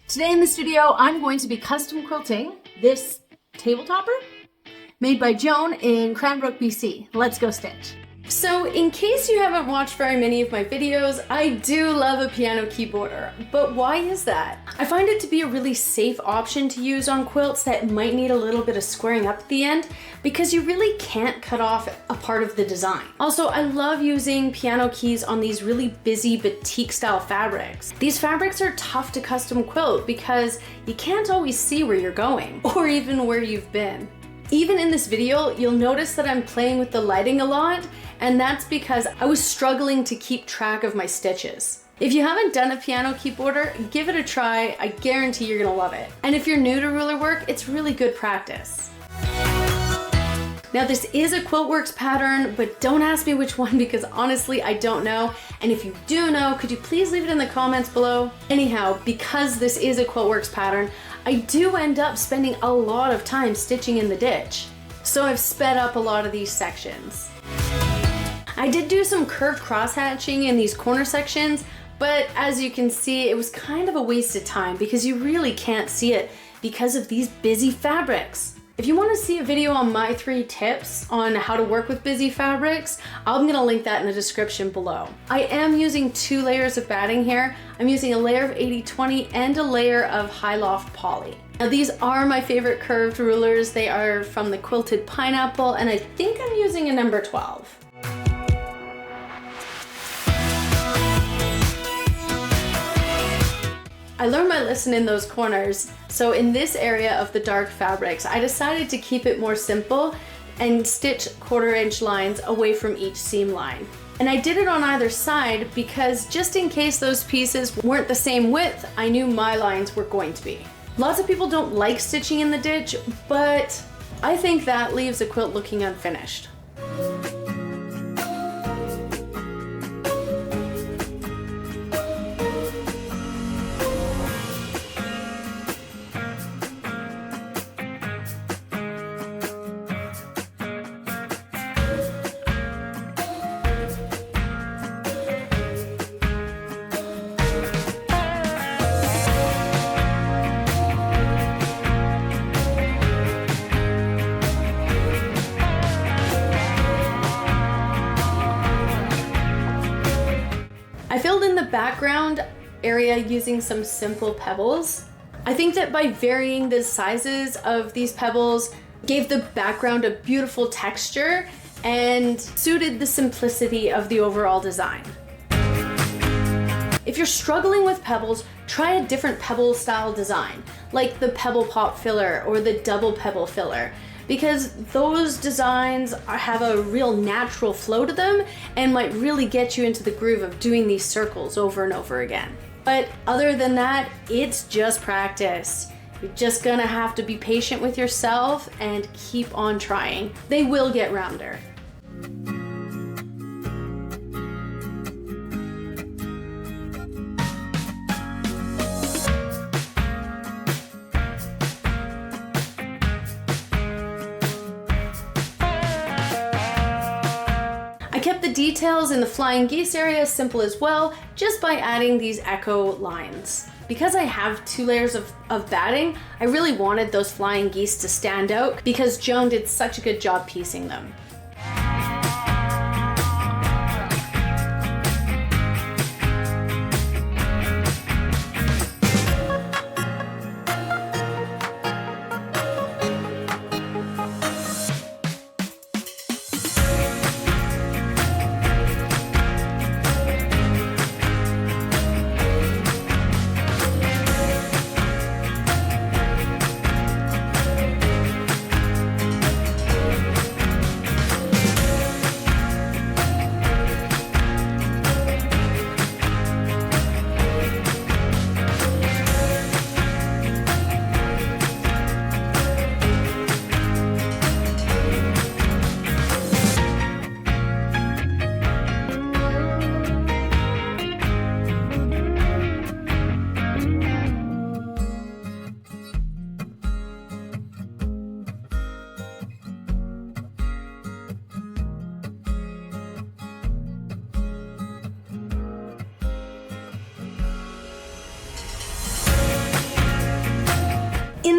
Today in the studio, I'm going to be custom quilting this table topper made by Joan in Cranbrook, BC. Let's go stitch. So in case you haven't watched very many of my videos, I do love a piano keyboarder, but why is that? I find it to be a really safe option to use on quilts that might need a little bit of squaring up at the end because you really can't cut off a part of the design. Also, I love using piano keys on these really busy batik style fabrics. These fabrics are tough to custom quilt because you can't always see where you're going or even where you've been. Even in this video, you'll notice that I'm playing with the lighting a lot, and that's because I was struggling to keep track of my stitches. If you haven't done a piano keyboarder, give it a try. I guarantee you're gonna love it. And if you're new to ruler work, it's really good practice. Now this is a Quiltworks pattern, but don't ask me which one because honestly, I don't know. And if you do know, could you please leave it in the comments below? Anyhow, because this is a Quiltworks pattern, I do end up spending a lot of time stitching in the ditch. So I've sped up a lot of these sections. I did do some curved cross hatching in these corner sections, but as you can see, it was kind of a waste of time because you really can't see it because of these busy fabrics. If you want to see a video on my 3 tips on how to work with busy fabrics, I'm going to link that in the description below. I am using 2 layers of batting here. I'm using a layer of 80/20 and a layer of high loft poly. Now these are my favorite curved rulers. They are from the Quilted Pineapple and I think I'm using a number 12. I learned my lesson in those corners, so in this area of the dark fabrics, I decided to keep it more simple and stitch 1/4 inch lines away from each seam line. And I did it on either side because just in case those pieces weren't the same width, I knew my lines were going to be. Lots of people don't like stitching in the ditch, but I think that leaves a quilt looking unfinished. I filled in the background area using some simple pebbles. I think that by varying the sizes of these pebbles gave the background a beautiful texture and suited the simplicity of the overall design. If you're struggling with pebbles, try a different pebble style design, like the pebble pop filler or the double pebble filler, because those designs have a real natural flow to them and might really get you into the groove of doing these circles over and over again. But other than that, it's just practice. You're just gonna have to be patient with yourself and keep on trying. They will get rounder. I kept the details in the flying geese area simple as well, just by adding these echo lines. Because I have 2 layers of batting, I really wanted those flying geese to stand out because Joan did such a good job piecing them.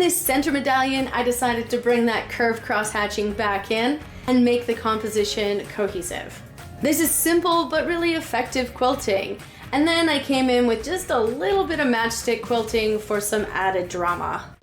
this center medallion, I decided to bring that curved cross hatching back in and make the composition cohesive. This is simple but really effective quilting. And then I came in with just a little bit of matchstick quilting for some added drama.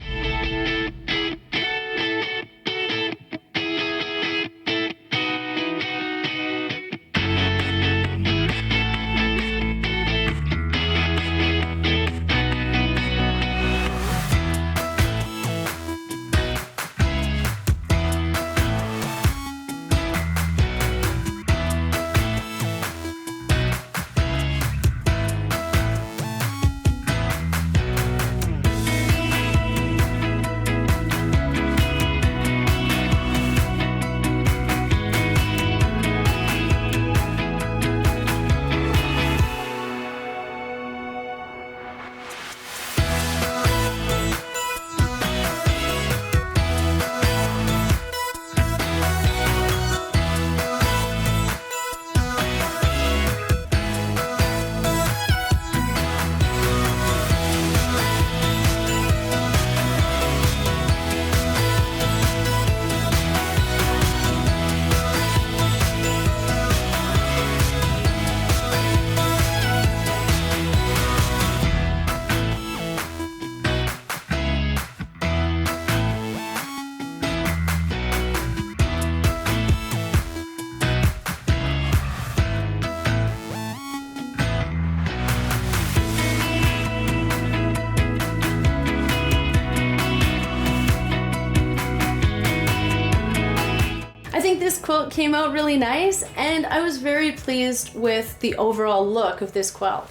This quilt came out really nice, and I was very pleased with the overall look of this quilt.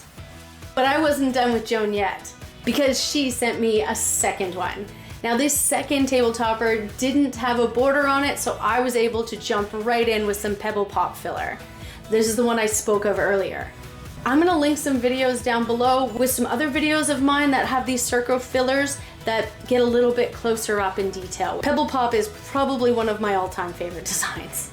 But I wasn't done with Joan yet, because she sent me a second one. Now this second table topper didn't have a border on it, so I was able to jump right in with some Pebble pop filler. This is the one I spoke of earlier. I'm gonna link some videos down below with some other videos of mine that have these circle fillers that get a little bit closer up in detail. Pebble Pop is probably one of my all-time favorite designs.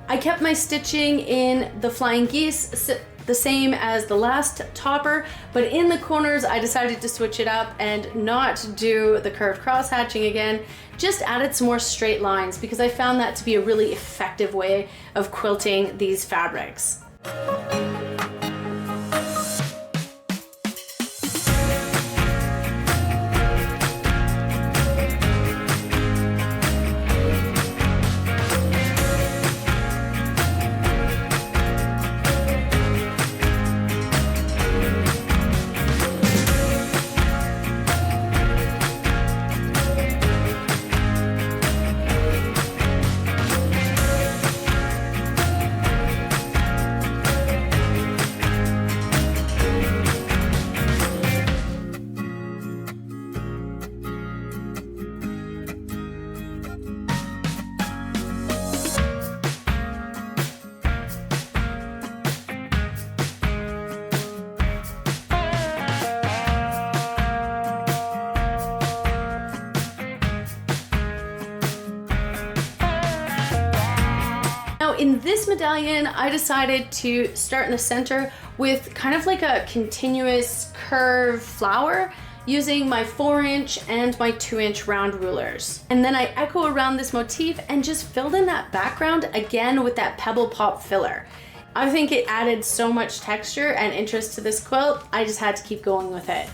I kept my stitching in the Flying Geese the same as the last topper, but in the corners I decided to switch it up and not do the curved cross hatching again, just added some more straight lines because I found that to be a really effective way of quilting these fabrics. In this medallion, I decided to start in the center with kind of like a continuous curve flower using my 4-inch and my 2-inch round rulers. And then I echo around this motif and just filled in that background again with that Pebble Pop filler. I think it added so much texture and interest to this quilt, I just had to keep going with it.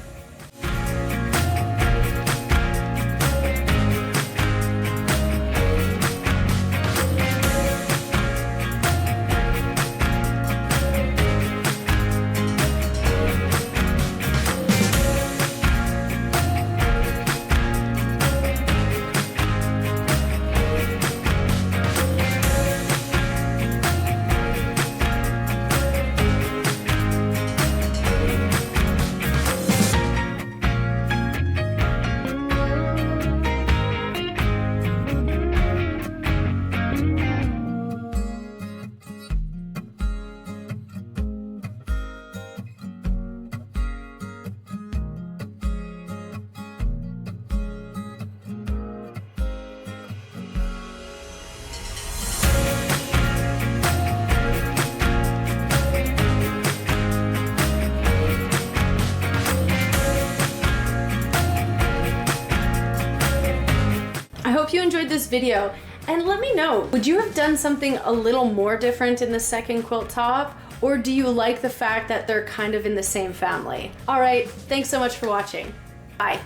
hope you enjoyed this video, and let me know, would you have done something a little more different in the second quilt top, or do you like the fact that they're kind of in the same family? All right, thanks so much for watching. Bye.